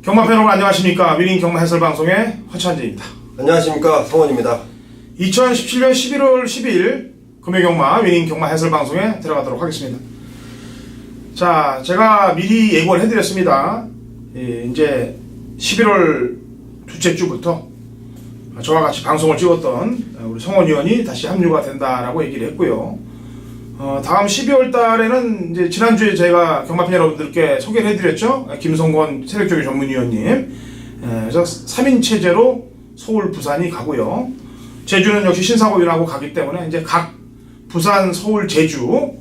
경마팬 여러분 안녕하십니까. 위닝 경마 해설 방송의 허찬재입니다. 안녕하십니까. 성원입니다. 2017년 11월 12일 금요경마 위닝 경마 해설 방송에 들어가도록 하겠습니다. 자, 제가 미리 예고를 해드렸습니다. 이제 11월 둘째 주부터 저와 같이 방송을 찍었던 우리 성원 의원이 다시 합류가 된다라고 얘기를 했고요. 다음 12월 달에는 이제 지난주에 제가 경마팬 여러분들께 소개를 해드렸죠. 김성권 세력조교 전문위원님. 그래서 3인 체제로 서울, 부산이 가고요. 제주는 역시 신사고위원하고 가기 때문에 이제 각 부산, 서울, 제주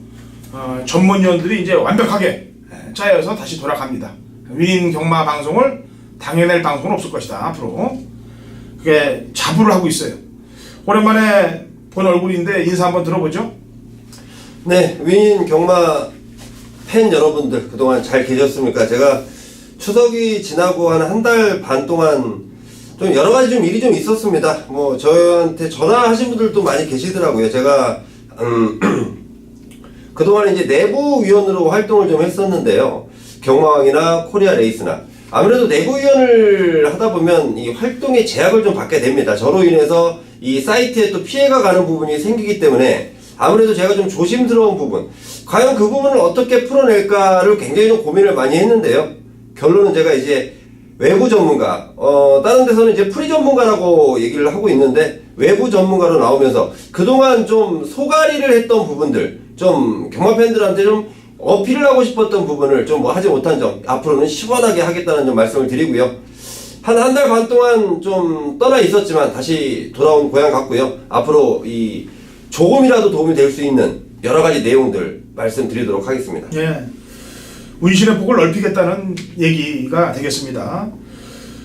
전문위원들이 이제 완벽하게 짜여서 다시 돌아갑니다. 위인 경마 방송을 당해낼 방송은 없을 것이다. 앞으로 그게 자부를 하고 있어요. 오랜만에 본 얼굴인데 인사 한번 들어보죠. 네, 위인 경마 팬 여러분들 그동안 잘 계셨습니까? 제가 추석이 지나고 한 달 반 동안 좀 여러 가지 좀 일이 좀 있었습니다. 뭐 저한테 전화하신 분들도 많이 계시더라고요. 제가 그동안 이제 내부위원으로 활동을 좀 했었는데요. 경마왕이나 코리아 레이스나 아무래도 내부위원을 하다 보면 이 활동에 제약을 좀 받게 됩니다. 저로 인해서 이 사이트에 또 피해가 가는 부분이 생기기 때문에 아무래도 제가 좀 조심스러운 부분, 과연 그 부분을 어떻게 풀어낼까를 굉장히 좀 고민을 많이 했는데요. 결론은 제가 이제 외부 전문가, 다른 데서는 이제 프리 전문가라고 얘기를 하고 있는데 외부 전문가로 나오면서 그동안 좀 소가리를 했던 부분들, 좀 경마팬들한테 좀 어필을 하고 싶었던 부분을 좀 뭐 하지 못한 점, 앞으로는 시원하게 하겠다는 좀 말씀을 드리고요. 한 달 반 동안 좀 떠나 있었지만 다시 돌아온 고향 같고요. 앞으로 이 조금이라도 도움이 될 수 있는 여러 가지 내용들 말씀드리도록 하겠습니다. 예, 운신의 폭을 넓히겠다는 얘기가 되겠습니다.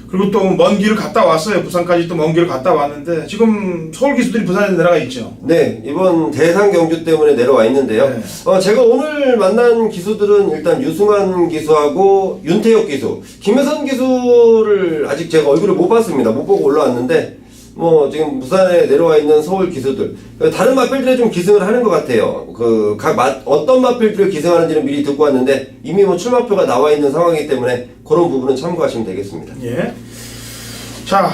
그리고 또 먼 길을 갔다 왔어요. 부산까지 또 먼 길을 갔다 왔는데 지금 서울 기수들이 부산에 내려가 있죠. 네, 이번 대상 경주 때문에 내려와 있는데요. 네. 제가 오늘 만난 기수들은 일단 유승환 기수하고 윤태혁 기수, 김효선 기수를 아직 제가 얼굴을 못 봤습니다. 못 보고 올라왔는데 뭐 지금 부산에 내려와 있는 서울 기수들, 다른 마필들에 좀 기승을 하는 것 같아요. 어떤 마필들을 기승하는지는 미리 듣고 왔는데 이미 뭐 출마표가 나와 있는 상황이기 때문에 그런 부분은 참고하시면 되겠습니다. 예. 자,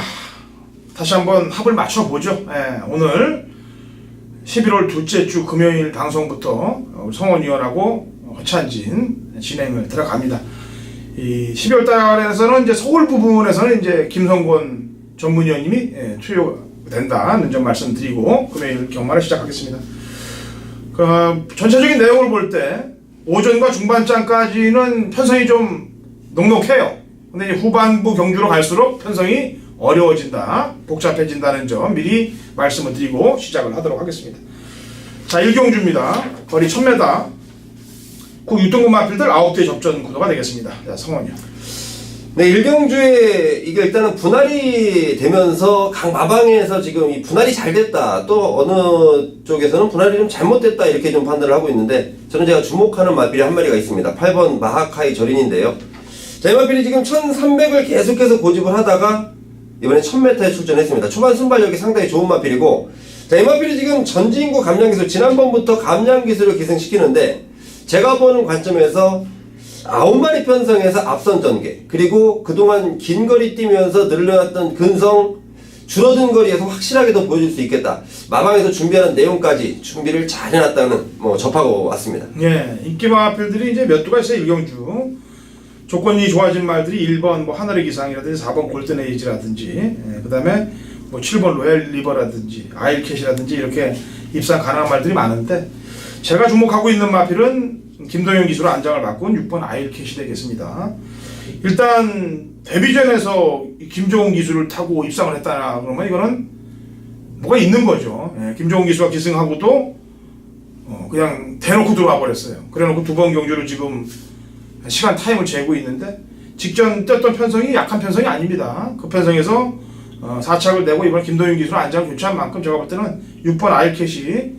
다시 한번 합을 맞춰보죠. 예, 오늘 11월 둘째 주 금요일 방송부터 성원 의원하고 허찬진 진행을 들어갑니다. 이 12월 달에서는 이제 서울 부분에서는 이제 김성권 전문위원님이 투표된다는 점 말씀드리고 금요일 경마를 시작하겠습니다. 전체적인 내용을 볼 때 오전과 중반장까지는 편성이 좀 넉넉해요. 근데 이제 후반부 경주로 갈수록 편성이 어려워진다, 복잡해진다는 점 미리 말씀을 드리고 시작을 하도록 하겠습니다. 자, 1경주입니다. 거리 1000m. 그 유동급 마필들 9대 접전 구도가 되겠습니다. 자, 성원이요. 네, 1경주에 이게 일단은 분할이 되면서 각 마방에서 지금 이 분할이 잘 됐다, 또 어느 쪽에서는 분할이 좀 잘못됐다 이렇게 좀 판단을 하고 있는데 저는 제가 주목하는 마필이 한 마리가 있습니다. 8번 마하카이 절인인데요. 자, 이 마필이 지금 1300을 계속해서 고집을 하다가 이번에 1000m에 출전했습니다. 초반 순발력이 상당히 좋은 마필이고, 자, 이 마필이 지금 전진구 감량기술, 지난번부터 감량기술을 기승시키는데 제가 보는 관점에서 9마리 편성에서 앞선 전개, 그리고 그동안 긴 거리 뛰면서 늘려놨던 근성, 줄어든 거리에서 확실하게 더 보여줄 수 있겠다. 마방에서 준비하는 내용까지 준비를 잘 해놨다는 접하고 왔습니다. 예, 인기 마필들이 이제 몇 두가 있어요. 1경주 조건이 좋아진 말들이 1번 뭐 하늘의 기상이라든지 4번 골든 에이지라든지, 그 다음에 뭐 7번 로얄 리버라든지 아일캣이라든지 이렇게 입상 가능한 말들이 많은데 제가 주목하고 있는 마필은 김동현 기수로 안장을 바꾼 6번 아일캣이 되겠습니다. 일단 데뷔전에서 김종훈 기수를 타고 입상을 했다 그러면 이거는 뭐가 있는 거죠. 예, 김종훈 기수가 기승하고도 그냥 대놓고 들어와 버렸어요. 그래놓고 두 번 경주를 지금 시간 타임을 재고 있는데 직전 떴던 편성이 약한 편성이 아닙니다. 그 편성에서 4착을 내고 이번 김동현 기수로 안장을 교체한 만큼 제가 볼 때는 6번 아일캣이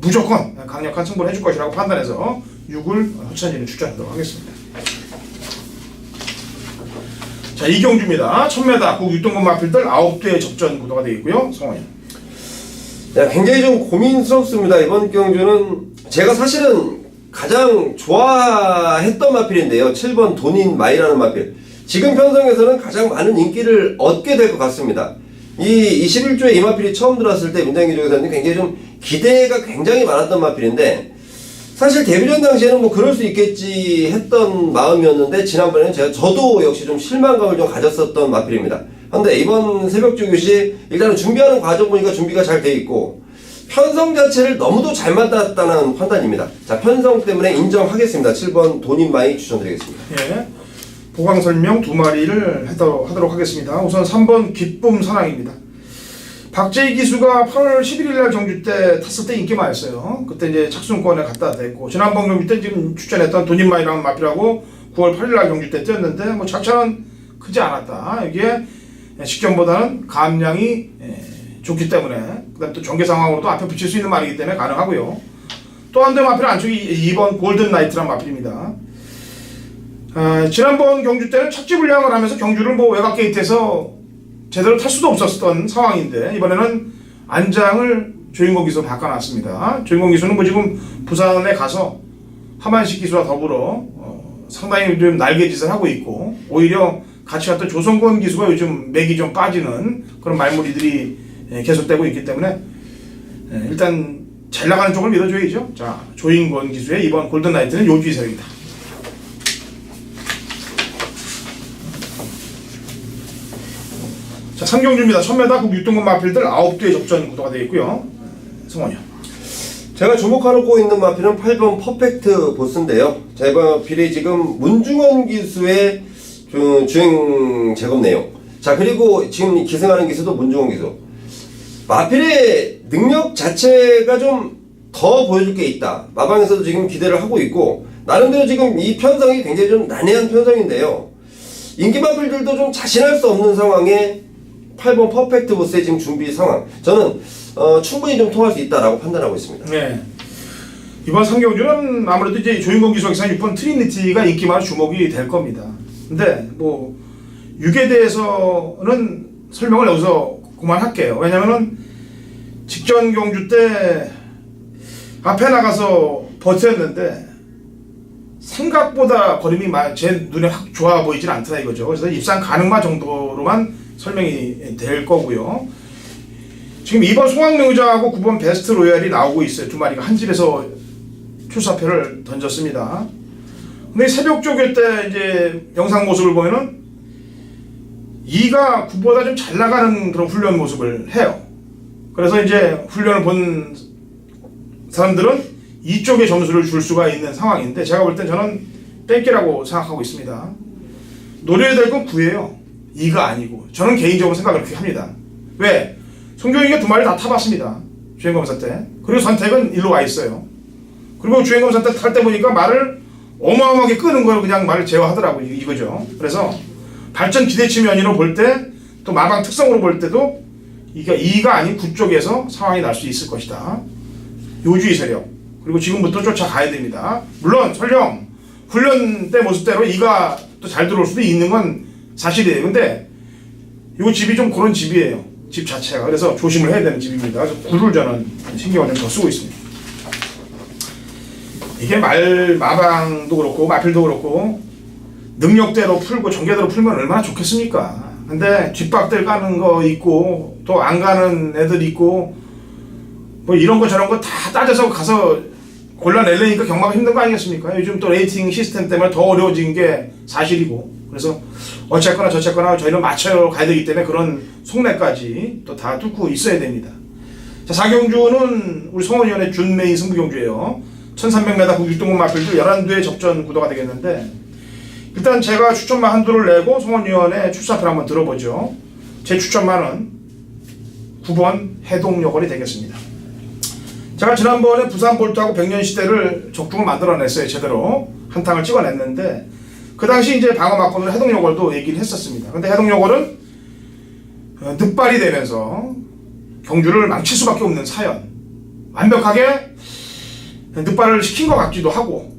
무조건 강력한 승부를 해줄 것이라고 판단해서 6을 허찬진이 출전하도록 하겠습니다. 자, 2경주입니다. 1000m 국 유동급 마필들 9대 접전 구도가 되겠고요. 성원이. 네, 굉장히 좀 고민스럽습니다. 이번 경주는 제가 사실은 가장 좋아했던 마필인데요. 7번 돈인 마이라는 마필. 지금 편성에서는 가장 많은 인기를 얻게 될 것 같습니다. 이 21조에 이 마필이 처음 들어왔을 때 문장기 쪽에서는 굉장히 좀 기대가 굉장히 많았던 마필인데 사실 데뷔전 당시에는 뭐 그럴 수 있겠지 했던 마음이었는데 지난번에는 저도 역시 좀 실망감을 좀 가졌었던 마필입니다. 그런데 이번 새벽주 교시 일단은 준비하는 과정 보니까 준비가 잘 돼 있고 편성 자체를 너무도 잘 만들었다는 판단입니다. 자, 편성 때문에 인정하겠습니다. 7번 돈인마이 추천드리겠습니다. 예. 보강 설명 2마리를 하도록 하겠습니다. 우선 3번 기쁨 사랑입니다. 박재희 기수가 8월 11일 날 경주 때 탔을 때 인기 많았어요. 그때 이제 착순권에 갖다 댔고 지난번 경주 때 지금 추천했던 돈인마이라는 마필하고 9월 8일 날 경주 때 뛰었는데 뭐 차차는 크지 않았다. 이게 식견보다는 감량이 좋기 때문에 그다음 또 전개 상황으로도 앞에 붙일 수 있는 말이기 때문에 가능하고요. 또 한 대 마필 안쪽이 2번 골든 나이트라는 마필입니다. 지난번 경주 때는 착지 불량을 하면서 경주를 뭐 외곽 게이트에서 제대로 탈 수도 없었던 상황인데 이번에는 안장을 조인공 기수로 바꿔놨습니다. 조인공 기수는 뭐 지금 부산에 가서 하만식 기수와 더불어 상당히 좀 날개짓을 하고 있고 오히려 같이 갔던 조성권 기수가 요즘 맥이 좀 빠지는 그런 말머리들이 계속되고 있기 때문에 일단 잘 나가는 쪽을 밀어줘야죠. 자, 조인권 기수의 이번 골든나이트는 요주의설입니다. 자, 상경주입니다. 1000m 국 6등급 마필들 9개의 접전 구도가 되어 있고요. 성원이요. 제가 주목하고 있는 마필은 8번 퍼펙트 보스인데요. 자, 이번 마필이 지금 문중원 기수의 주행 제곱 내용. 자, 그리고 지금 기승하는 기수도 문중원 기수. 마필의 능력 자체가 좀 더 보여줄 게 있다. 마방에서도 지금 기대를 하고 있고 나름대로 지금 이 편성이 굉장히 좀 난해한 편성인데요. 인기 마필들도 좀 자신할 수 없는 상황에 8번 퍼펙트 보스의 지금 준비 상황. 저는 충분히 좀 통할 수 있다라고 판단하고 있습니다. 네. 이번 상경주는 아무래도 이제 조인권 기수가 6번 트리니티가 인기 많은 주목이 될 겁니다. 근데 뭐 6에 대해서는 설명을 여기서 그만할게요. 왜냐면은 직전 경주 때 앞에 나가서 버텼는데 생각보다 걸음이 제 눈에 확 좋아 보이진 않더라 이거죠. 그래서 입상 가능마 정도로만 설명이 될 거고요. 지금 2번 송악명 의장하고 9번 베스트 로얄이 나오고 있어요. 두 마리가 한 집에서 출사표를 던졌습니다. 근데 새벽 쪽일 때 이제 영상 모습을 보면은 2가 9보다 좀 잘 나가는 그런 훈련 모습을 해요. 그래서 이제 훈련을 본 사람들은 이쪽에 점수를 줄 수가 있는 상황인데 제가 볼 땐 저는 뺏기라고 생각하고 있습니다. 노려야 될 건 9예요. 2가 아니고. 저는 개인적으로 생각을 그렇게 합니다. 왜? 송교익이가 두 마리 다 타봤습니다. 주행검사 때. 그리고 선택은 일로 와 있어요. 그리고 주행검사 때 탈 때 보니까 말을 어마어마하게 끄는 걸 그냥 말을 제어하더라고요. 이거죠. 그래서 발전 기대치 면으로 볼 때 또 마방 특성으로 볼 때도 이게 2가 아닌 9 쪽에서 상황이 날 수 있을 것이다. 요주의 세력. 그리고 지금부터 쫓아가야 됩니다. 물론 설령 훈련 때 모습대로 2가 또 잘 들어올 수도 있는 건 사실이에요. 근데 이 집이 좀 그런 집이에요. 집 자체가. 그래서 조심을 해야 되는 집입니다. 그래서 9를 저는 신경을 좀 더 쓰고 있습니다. 이게 마방도 그렇고 마필도 그렇고 능력대로 풀고 전개대로 풀면 얼마나 좋겠습니까? 근데 뒷박들 가는 거 있고 또 안 가는 애들 있고 뭐 이런 거 저런 거 다 따져서 가서 골라내려니까 경마가 힘든 거 아니겠습니까? 요즘 또 레이팅 시스템 때문에 더 어려워진 게 사실이고 그래서 어쨌거나 저쨌거나 저희는 맞춰 가야 되기 때문에 그런 속내까지 또 다 뚫고 있어야 됩니다. 자, 4경주는 우리 성원위원회 준메인 승부경주예요. 1300m 국 6등급 마필들 11두의 접전 구도가 되겠는데 일단 제가 추천만 한두를 내고 성원위원회 출사표를 한번 들어보죠. 제 추천만은 9번 해동여걸이 되겠습니다. 제가 지난번에 부산 볼트하고 백년시대를 적중을 만들어냈어요. 제대로 한탕을 찍어냈는데 그 당시 이제 방어 막건으로 해동여걸도 얘기를 했었습니다. 근데 해동여걸은 늑발이 되면서 경주를 망칠 수밖에 없는 사연. 완벽하게 늑발을 시킨 것 같기도 하고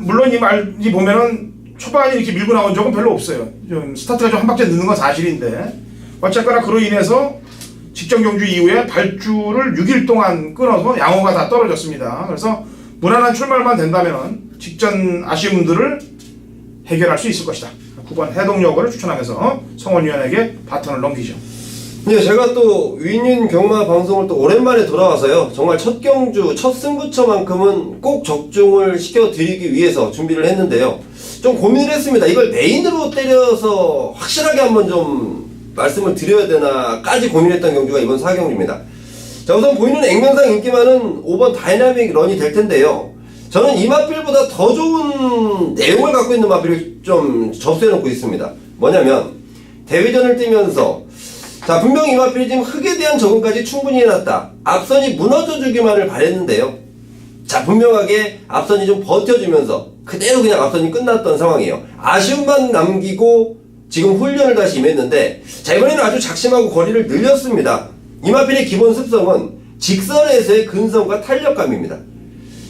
물론 이 말이 보면은 초반에 이렇게 밀고 나온 적은 별로 없어요. 좀 스타트가 좀 한 박자 늦는 건 사실인데 어쨌거나 그로 인해서 직전 경주 이후에 발주를 6일 동안 끊어서 양호가 다 떨어졌습니다. 그래서 무난한 출발만 된다면은 직전 아쉬움들을 해결할 수 있을 것이다. 9번 해동여고를 추천하면서 성원위원에게 바톤을 넘기죠. 네, 제가 또 위인 경마 방송을 또 오랜만에 돌아와서요. 정말 첫 경주, 첫 승부처만큼은 꼭 적중을 시켜드리기 위해서 준비를 했는데요. 좀 고민을 했습니다. 이걸 메인으로 때려서 확실하게 한번 좀 말씀을 드려야 되나까지 고민했던 경주가 이번 4경주입니다. 자, 우선 보이는 액면상 인기 많은 5번 다이나믹 런이 될 텐데요. 저는 이 마필보다 더 좋은 내용을 갖고 있는 마필을 좀 접수해놓고 있습니다. 뭐냐면 대회전을 뛰면서 자, 분명히 이 마필이 지금 흙에 대한 적응까지 충분히 해놨다. 앞선이 무너져주기만을 바랬는데요. 자, 분명하게 앞선이 좀 버텨주면서 그대로 그냥 앞선이 끝났던 상황이에요. 아쉬움만 남기고 지금 훈련을 다시 임했는데, 자, 이번에는 아주 작심하고 거리를 늘렸습니다. 이 마필의 기본 습성은 직선에서의 근성과 탄력감입니다.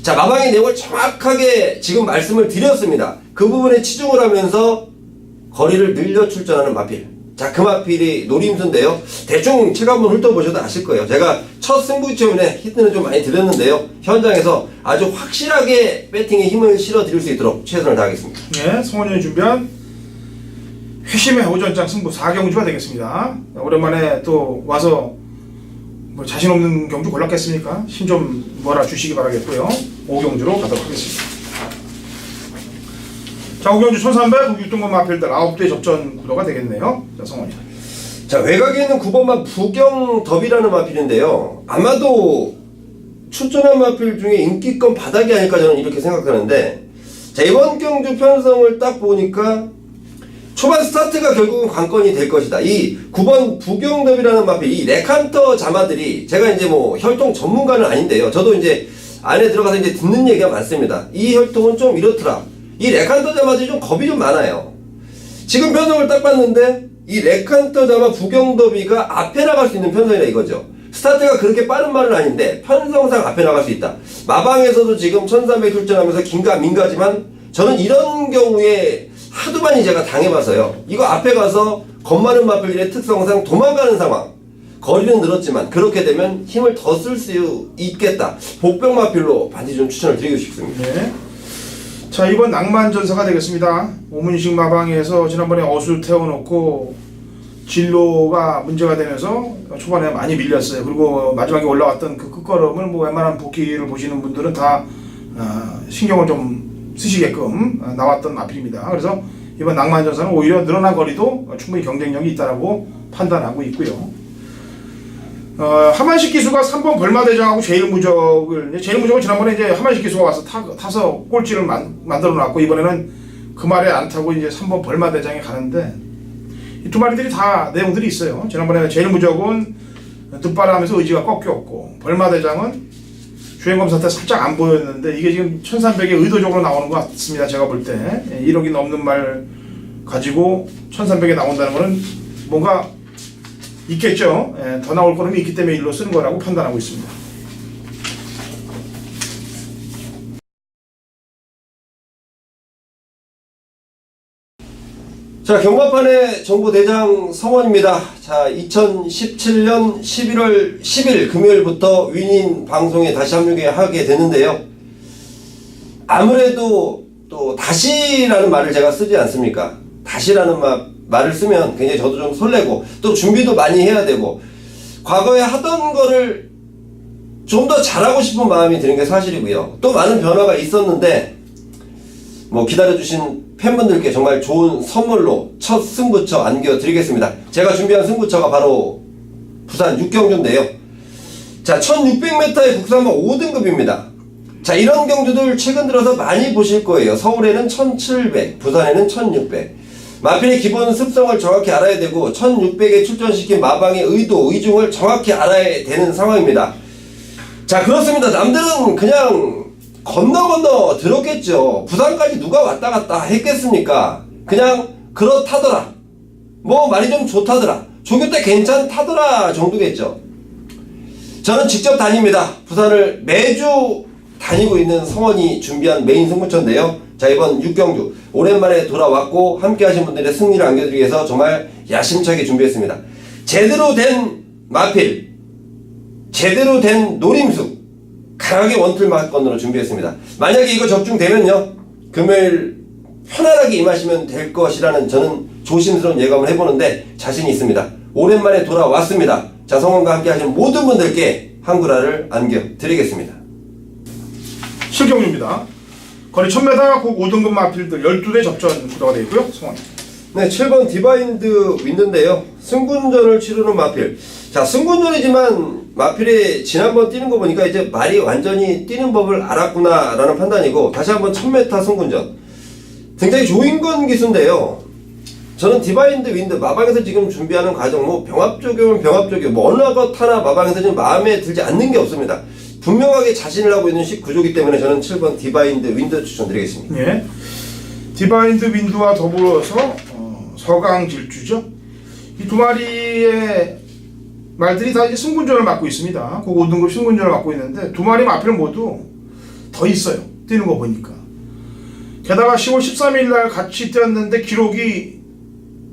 자, 마방의 내용을 정확하게 지금 말씀을 드렸습니다. 그 부분에 치중을 하면서 거리를 늘려 출전하는 마필. 자, 그 마필이 노림수인데요. 대충 책 한번 훑어보셔도 아실 거예요. 제가 첫 승부처에 히트는 좀 많이 드렸는데요. 현장에서 아주 확실하게 배팅에 힘을 실어드릴 수 있도록 최선을 다하겠습니다. 네, 성원이 준비한 회심의 오전장 승부 4경주가 되겠습니다. 오랜만에 또 와서 뭐 자신 없는 경주 골랐겠습니까? 힘 좀 몰아주시기 바라겠고요. 5경주로 가도록 하겠습니다. 자, 5경주 1300 6등급 마필들 9대 접전 구도가 되겠네요. 자, 성원이. 자, 외곽에 있는 9번마 부경 더비라는 마필인데요. 아마도 출전한 마필 중에 인기권 바닥이 아닐까 저는 이렇게 생각하는데, 자, 이번 경주 편성을 딱 보니까 초반 스타트가 결국은 관건이 될 것이다. 이 9번 부경 더비라는 마필, 이 레칸터 자마들이, 제가 이제 뭐 혈통 전문가는 아닌데요. 저도 이제 안에 들어가서 이제 듣는 얘기가 많습니다. 이 혈통은 좀 이렇더라. 이 레칸터 자마들이 좀 겁이 좀 많아요. 지금 편성을 딱 봤는데 이 레칸터 자마 부경 더비가 앞에 나갈 수 있는 편성이다 이거죠. 스타트가 그렇게 빠른 말은 아닌데 편성상 앞에 나갈 수 있다. 마방에서도 지금 1300 출전하면서 긴가민가지만 저는 이런 경우에 하도 많이 제가 당해봐서요. 이거 앞에 가서 겁 많은 마필들의 특성상 도망가는 상황. 거리는 늘었지만 그렇게 되면 힘을 더 쓸 수 있겠다. 복병 마필로 반드시 좀 추천을 드리고 싶습니다. 네. 자, 이번 낭만전사가 되겠습니다. 오문식 마방에서 지난번에 어수 태워놓고 진로가 문제가 되면서 초반에 많이 밀렸어요. 그리고 마지막에 올라왔던 그 끝걸음을 뭐 웬만한 복귀를 보시는 분들은 다 신경을 좀 쓰시게끔 나왔던 마필입니다. 그래서 이번 낭만전사는 오히려 늘어난 거리도 충분히 경쟁력이 있다고 판단하고 있고요. 하만식 기수가 3번 벌마대장하고 제일무적을 지난번에 이제 하만식 기수가 와서 타서 꼴찌를 만들어 놨고, 이번에는 그 말에 안 타고 이제 3번 벌마대장에 가는데, 이 두 마리들이 다 내용들이 있어요. 지난번에 제일무적은 득발하면서 의지가 꺾였고, 벌마대장은 주행검사 때 살짝 안 보였는데, 이게 지금 1300에 의도적으로 나오는 것 같습니다. 제가 볼 때 1억이 넘는 말 가지고 1300에 나온다는 거는 뭔가 있겠죠. 더 나올 거름이 있기 때문에 일로 쓰는 거라고 판단하고 있습니다. 자, 경마판의 정보대장 성원입니다. 자, 2017년 11월 10일 금요일부터 위인 방송에 다시 합류하게 되는데요. 아무래도 또 다시라는 말을 제가 쓰지 않습니까? 다시라는 말을 쓰면 굉장히 저도 좀 설레고 또 준비도 많이 해야 되고 과거에 하던 거를 좀 더 잘하고 싶은 마음이 드는 게 사실이고요. 또 많은 변화가 있었는데 뭐 기다려주신 팬분들께 정말 좋은 선물로 첫 승부처 안겨드리겠습니다. 제가 준비한 승부처가 바로 부산 6경주인데요. 자, 1600m의 국산마 5등급입니다. 자, 이런 경주들 최근 들어서 많이 보실 거예요. 서울에는 1700, 부산에는 1600. 마필의 기본 습성을 정확히 알아야 되고 1600에 출전시킨 마방의 의도, 의중을 정확히 알아야 되는 상황입니다. 자, 그렇습니다. 남들은 그냥 건너 들었겠죠. 부산까지 누가 왔다 갔다 했겠습니까? 그냥 그렇다더라. 뭐 말이 좀 좋다더라. 조교 때 괜찮다더라 정도겠죠. 저는 직접 다닙니다. 부산을 매주 다니고 있는 성원이 준비한 메인 승부처인데요. 자, 이번 6경주 오랜만에 돌아왔고 함께 하신 분들의 승리를 안겨드리기 위해서 정말 야심차게 준비했습니다. 제대로 된 마필, 제대로 된 노림수, 강하게 원툴 마건으로 준비했습니다. 만약에 이거 적중되면요, 금요일 편안하게 임하시면 될 것이라는 저는 조심스러운 예감을 해보는데 자신이 있습니다. 오랜만에 돌아왔습니다. 자, 성원과 함께 하신 모든 분들께 한글화를 안겨드리겠습니다. 실경주입니다. 거리 1000m 국 5등급 마필들 12대 접전 구도가 되어 있고요. 성원. 네, 7번 디바인드 윈드인데요. 승군전을 치르는 마필. 자, 승군전이지만 마필이 지난번 뛰는 거 보니까 이제 말이 완전히 뛰는 법을 알았구나라는 판단이고, 다시 한번 1000m 승군전. 굉장히 조인건 기수인데요. 저는 디바인드 윈드 마방에서 지금 준비하는 과정, 뭐 병합 적용은 병합 적용, 뭐 어느 것 하나 마방에서 지금 마음에 들지 않는 게 없습니다. 분명하게 자신을 하고 있는 19조기 때문에 저는 7번 디바인드 윈드 추천드리겠습니다. 예. 디바인드 윈드와 더불어서 서강 질주죠. 이 두 마리의 말들이 다 이제 승군전을 맡고 있습니다. 그 5등급 승군전을 맡고 있는데 두 마리 마필은 모두 더 있어요. 뛰는 거 보니까. 게다가 10월 13일 날 같이 뛰었는데 기록이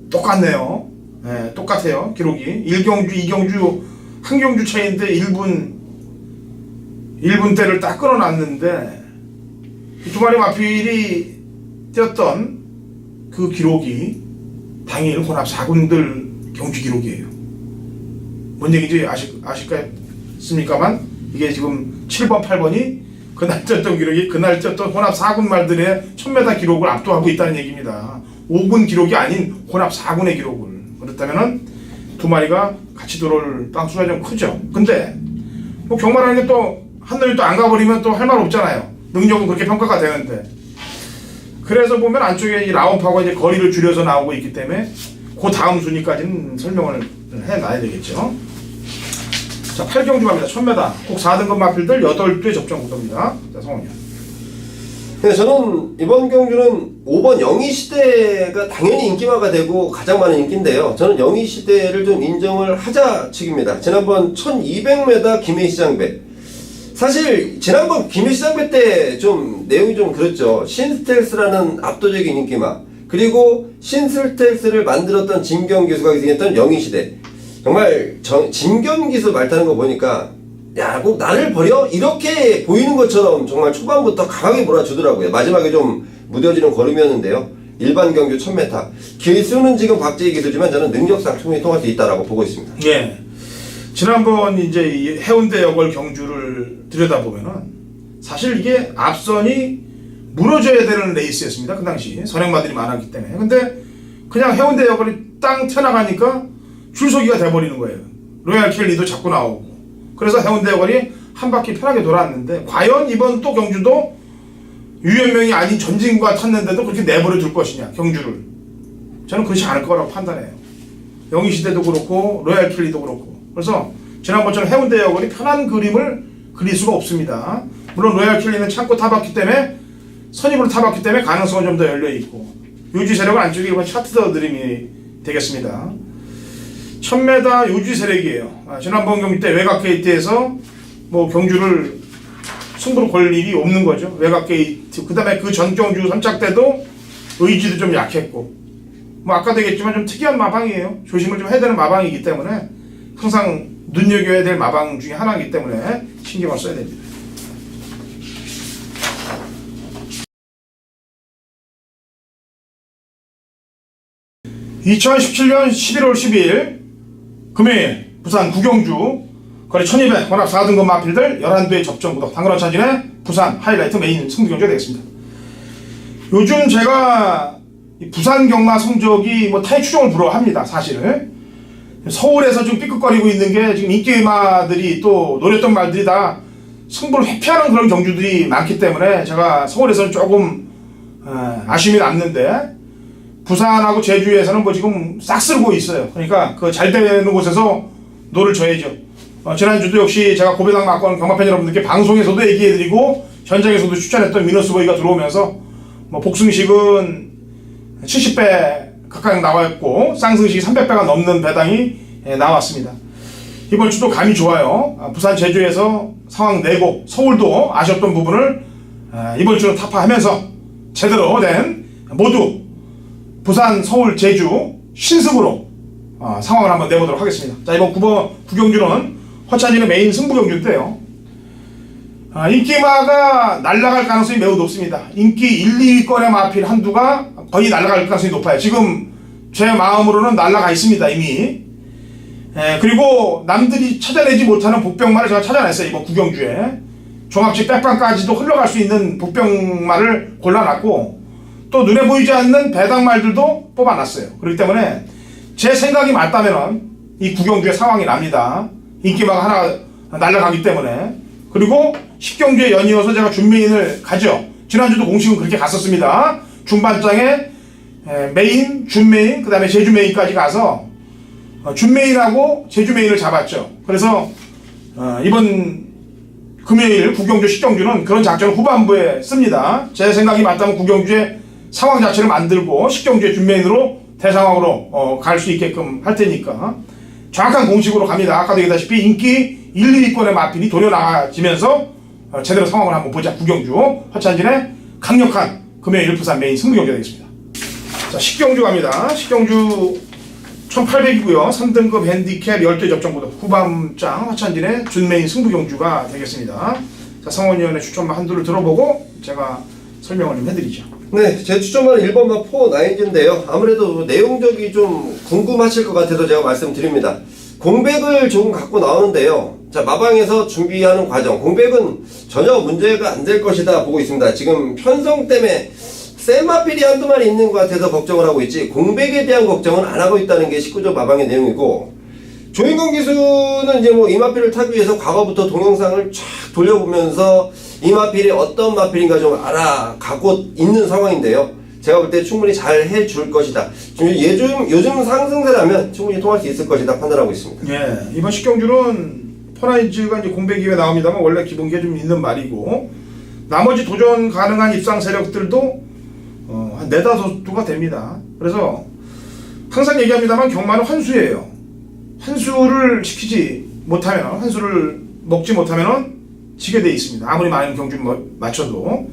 똑같네요. 네, 똑같아요. 기록이 1경주, 2경주, 한 경주 차이인데 1분대를 딱 끌어놨는데 이 두 마리 마필이 뛰었던 그 기록이 당일 혼합 4군들 경주 기록이에요. 뭔 얘기인지 아실까요?습니까만 이게 지금 7번, 8번이 그날 뛰었던 기록이 그날 뛰었던 혼합 4군 말들의 1000m 기록을 압도하고 있다는 얘기입니다. 5군 기록이 아닌 혼합 4군의 기록을. 그렇다면은 두 마리가 같이 들어올 땅수가 좀 크죠. 근데 뭐 경마라는 게 또 한 놈이 또 안 가버리면 또 할 말 없잖아요. 능력은 그렇게 평가가 되는데. 그래서 보면 안쪽에 이 라운파가 이제 거리를 줄여서 나오고 있기 때문에 그 다음 순위까지는 설명을 해놔야 되겠죠. 자, 8경주 갑니다. 1000m. 꼭 4등급 마필들 8대 접전 구도입니다. 자, 성원이요. 네, 저는 이번 경주는 5번 영희시대가 당연히 인기마가 되고 가장 많은 인기인데요. 저는 영희시대를 좀 인정을 하자 측입니다. 지난번 1200m 김해시장배. 사실 지난번 김해시장배 때 좀 내용이 좀 그렇죠. 신스텔스라는 압도적인 인기마, 그리고 신스텔스를 만들었던 진경기수가 기생했던 영희시대. 정말 진경기수 말 타는 거 보니까 야, 꼭 나를 버려? 이렇게 보이는 것처럼 정말 초반부터 강하게 몰아주더라고요. 마지막에 좀 무뎌지는 걸음이었는데요. 일반 경주 1000m. 기수는 지금 박재희 기수지만 저는 능력상 충분히 통할 수 있다라고 보고 있습니다. 예. 지난번 이제 이 해운대 여걸 경주를 들여다보면은 사실 이게 앞선이 무너져야 되는 레이스였습니다. 그 당시 선행마들이 많았기 때문에. 근데 그냥 해운대 여걸이 땅 튀어나가니까 줄서기가 돼버리는 거예요. 로얄 켈리도 자꾸 나오고. 그래서 해운대 여걸이 한 바퀴 편하게 돌았는데 과연 이번 또 경주도 유연명이 아닌 전진구가 탔는데도 그렇게 내버려 둘 것이냐, 경주를. 저는 그렇지 않을 거라고 판단해요. 영희시대도 그렇고 로얄 켈리도 그렇고. 그래서 지난번처럼 해운대 여걸이 편한 그림을 그릴 수가 없습니다. 물론 로얄 켈리는 참고 타봤기 때문에 선입으로 타봤기 때문에 가능성은 좀 더 열려있고 요지 세력은 안쪽에 이번 차트 더 드림이 되겠습니다. 1000m 요지 세력이에요. 지난번 경기 때 외곽 게이트에서 뭐 경주를 승부로 걸 일이 없는 거죠. 외곽 게이트. 그 다음에 그 전 경주 3차 때도 의지도 좀 약했고 뭐 아까도 얘기했지만 좀 특이한 마방이에요. 조심을 좀 해야 되는 마방이기 때문에 항상 눈여겨야 될 마방 중에 하나이기 때문에 신경을 써야 됩니다. (2017년 11월 10일) 금요일 부산 구경주 거리 1200 혼합 4등급 마필들 11대 접전 구도 당근화 차진의 부산 하이라이트 메인 승부 경주가 되겠습니다. 요즘 제가 부산 경마 성적이 뭐 타이 추종을 불허합니다. 사실 서울에서 좀 삐끗거리고 있는 게 지금 인기마들이 또 노렸던 말들이 다 승부를 회피하는 그런 경주들이 많기 때문에 제가 서울에서는 조금 아쉬움이 남는데 부산하고 제주에서는 뭐 지금 싹 쓸고 있어요. 그러니까 그 잘 되는 곳에서 노를 져야죠. 지난주도 역시 제가 고배당 맞고 경마팬 여러분들께 방송에서도 얘기해드리고 현장에서도 추천했던 미너스보이가 들어오면서 뭐 복승식은 70배 가까이 나왔고 쌍승식이 300배가 넘는 배당이 나왔습니다. 이번 주도 감이 좋아요. 부산 제주에서 상황 내고 서울도 아쉬웠던 부분을 이번 주는 타파하면서 제대로 된 모두 부산, 서울, 제주 신승으로 상황을 한번 내보도록 하겠습니다. 자, 이번 9번 구경주는 허찬이는 메인 승부 경주인데요. 인기마가 날아갈 가능성이 매우 높습니다. 인기 1, 2위권의 마필 한두가 거의 날아갈 가능성이 높아요. 지금 제 마음으로는 날아가 있습니다, 이미. 그리고 남들이 찾아내지 못하는 복병말을 제가 찾아냈어요, 이번 구경주에. 종합지 백반까지도 흘러갈 수 있는 복병말을 골라놨고, 또 눈에 보이지 않는 배당말들도 뽑아놨어요. 그렇기 때문에 제 생각이 맞다면 이 구경주의 상황이 납니다. 인기마가 하나 날아가기 때문에. 그리고 10경주에 연이어서 제가 준메인을 가죠. 지난주도 공식은 그렇게 갔었습니다. 중반장에 메인, 준메인, 그 다음에 제주메인까지 가서 준메인하고 제주메인을 잡았죠. 그래서 이번 금요일 구경주, 10경주는 그런 작전을 후반부에 씁니다. 제 생각이 맞다면 구경주의 상황 자체를 만들고 10경주의 준메인으로 대상황으로 갈 수 있게끔 할 테니까 정확한 공식으로 갑니다. 아까도 얘기했다시피 인기 1, 2위권의 마필이 도려나가지면서 제대로 상황을 한번 보자. 구경주 허찬진의 강력한 금요일 부산 메인 승부경기 되겠습니다. 자, 10경주 갑니다. 10경주 1800이고요 3등급 핸디캡 10대 접전구도 후반장 허찬진의 준메인 승부경주가 되겠습니다. 자, 성원위원의 추천만 한두를 들어보고 제가 설명을 좀 해드리죠. 네, 제 추천은 1번마 4나인즈인데요. 아무래도 내용적이 좀 궁금하실 것 같아서 제가 말씀드립니다. 공백을 조금 갖고 나오는데요. 자, 마방에서 준비하는 과정, 공백은 전혀 문제가 안 될 것이다 보고 있습니다. 지금 편성 때문에 센 마필이 한두 마리 있는 것 같아서 걱정을 하고 있지, 공백에 대한 걱정은 안 하고 있다는 게 19조 마방의 내용이고, 조인권 기수는 이제 뭐 이 마필을 타기 위해서 과거부터 동영상을 쫙 돌려보면서 이 마필이 어떤 마필인가 좀 알아가고 있는 상황인데요. 제가 볼 때 충분히 잘 해줄 것이다. 요즘 상승세라면 충분히 통할 수 있을 것이다 판단하고 있습니다. 예, 이번 10경주는 퍼나이즈가 이제 공백 이후에 나옵니다만 원래 기본기에 좀 있는 말이고, 나머지 도전 가능한 입상 세력들도 한 4-5두가 됩니다. 그래서 항상 얘기합니다만 경마는 환수예요. 환수를 시키지 못하면, 환수를 먹지 못하면 지게 돼 있습니다. 아무리 많은 경주를 맞춰도.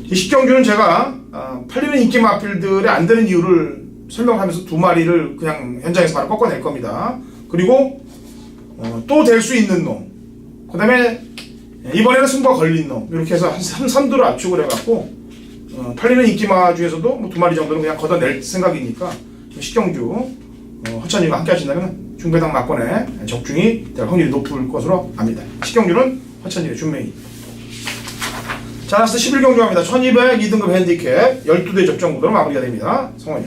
이 10경주는 제가 팔리는 인기 마필들이 안 되는 이유를 설명하면서 2마리를 그냥 현장에서 바로 꺾어낼 겁니다. 그리고 또 될 수 있는 놈, 그 다음에 이번에는 승부가 걸린 놈, 이렇게 해서 한 3두를 압축을 해갖고 팔리는 인기마 중에서도 뭐 2마리 정도는 그냥 걷어낼 생각이니까 10경주 허찬이와 함께 하신다면 중배당 막권에 적중이 될 확률이 높을 것으로 압니다. 10경주는 허찬이의 준메인. 자, 라스트 11경주 갑니다. 1200 2등급 핸디캡 12대 접전구도로 마무리가 됩니다. 성원이.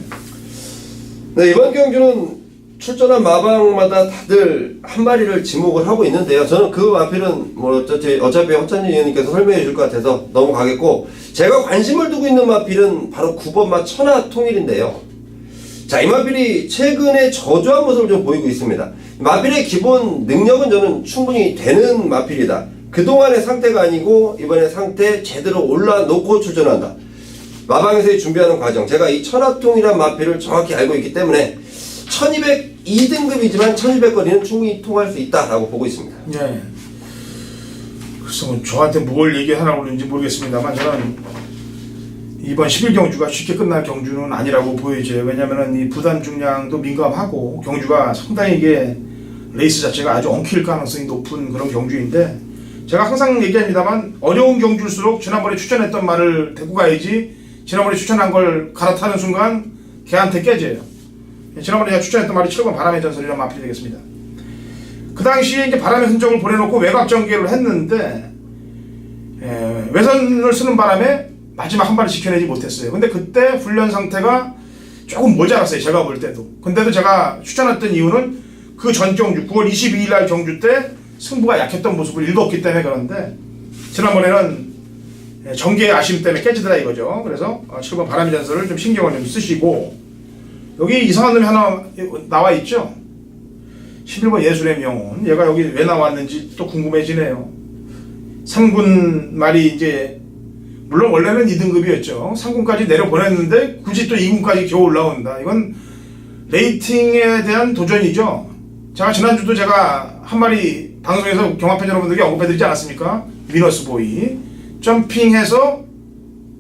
네, 이번 경주는 출전한 마방마다 다들 한 마리를 지목을 하고 있는데요. 저는 그 마필은 뭐 어차피 허찬진 의원님께서 설명해 줄 것 같아서 넘어가겠고, 제가 관심을 두고 있는 마필은 바로 9번마 천하통일인데요. 자, 이 마필이 최근에 저조한 모습을 좀 보이고 있습니다. 마필의 기본 능력은 저는 충분히 되는 마필이다. 그동안의 상태가 아니고 이번에 상태 제대로 올라놓고 출전한다. 마방에서의 준비하는 과정, 제가 이 천하통이란 마필을 정확히 알고 있기 때문에 1200 2등급이지만 1200거리는 충분히 통할 수 있다라고 보고 있습니다. 네. 글쎄 뭐 저한테 뭘 얘기하라고 그러는지 모르겠습니다만, 저는 이번 11경주가 쉽게 끝날 경주는 아니라고 보여져요. 왜냐면은 이 부단 중량도 민감하고 경주가 상당히 이게 레이스 자체가 아주 엉킬 가능성이 높은 그런 경주인데, 제가 항상 얘기합니다만 어려운 경주일수록 지난번에 추천했던 말을 데리고 가야지, 지난번에 추천한 걸 갈아타는 순간 걔한테 깨져요. 지난번에 제가 추천했던 말이 7번 바람의 전설이라는 마필이 되겠습니다. 그 당시에 이제 바람의 흔적을 보내놓고 외곽 전개를 했는데 외선을 쓰는 바람에 마지막 한 발을 지켜내지 못했어요. 근데 그때 훈련 상태가 조금 모자랐어요, 제가 볼 때도. 근데도 제가 추천했던 이유는 그 전 경주 9월 22일 날 경주 때 승부가 약했던 모습을 읽었기 때문에. 그런데 지난번에는 전개의 아쉬움 때문에 깨지더라 이거죠. 그래서 7번 바람의 전설을 좀 신경을 좀 쓰시고, 여기 이상한 놈이 하나 나와 있죠. 11번 예술의 명운. 얘가 여기 왜 나왔는지 또 궁금해지네요. 3군 말이 이제 물론 원래는 2등급이었죠. 3군까지 내려보냈는데 굳이 또 2군까지 겨우 올라온다. 이건 레이팅에 대한 도전이죠. 지난주도 제가 한 마리 방송에서 경합팬 여러분들께 언급해드리지 않았습니까? 위너스보이. 점핑해서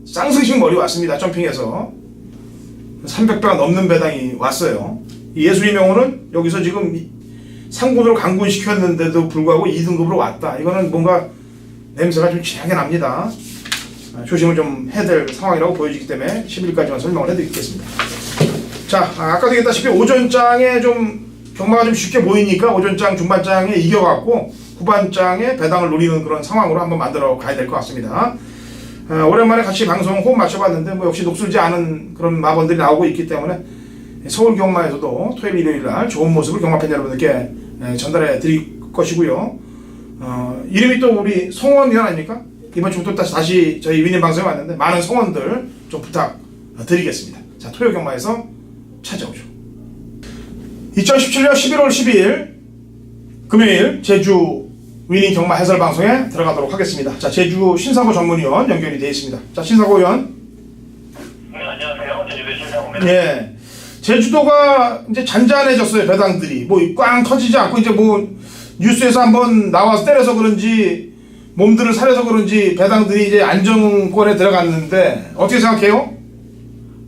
쌍승식 머리 왔습니다. 점핑해서 300배가 넘는 배당이 왔어요. 예술의 명호는 여기서 지금 3군으로 강군시켰는데도 불구하고 2등급으로 왔다. 이거는 뭔가 냄새가 좀 진하게 납니다. 조심을 좀 해야 될 상황이라고 보여지기 때문에 10일까지만 설명을 해드리겠습니다. 자, 아까도 얘기했다시피 오전장에 좀 경마가 좀 쉽게 보이니까 오전장 중반장에 이겨갖고 후반장에 배당을 노리는 그런 상황으로 한번 만들어 가야 될 것 같습니다. 오랜만에 같이 방송 호흡 맞춰봤는데 뭐 역시 녹슬지 않은 그런 마번들이 나오고 있기 때문에 서울 경마에서도 토요일 일요일날 좋은 모습을 경마팬 여러분들께 전달해 드릴 것이고요. 이름이 또 우리 성원위원 아닙니까? 이번 주부터 다시 저희 위님 방송에 왔는데 많은 성원들 좀 부탁드리겠습니다. 자, 토요 경마에서 찾아오죠. 2017년 11월 12일 금요일 제주 위닝 경마 해설 방송에 들어가도록 하겠습니다. 자, 제주 신사고 전문위원 연결이 되어 있습니다. 자, 신사고 의원. 네, 안녕하세요. 제주도 신사고입니다. 예. 제주도가 이제 잔잔해졌어요, 배당들이. 뭐 꽝 터지지 않고 이제 뭐 뉴스에서 한번 나와서 때려서 그런지 몸들을 사려서 그런지 배당들이 이제 안정권에 들어갔는데 어떻게 생각해요?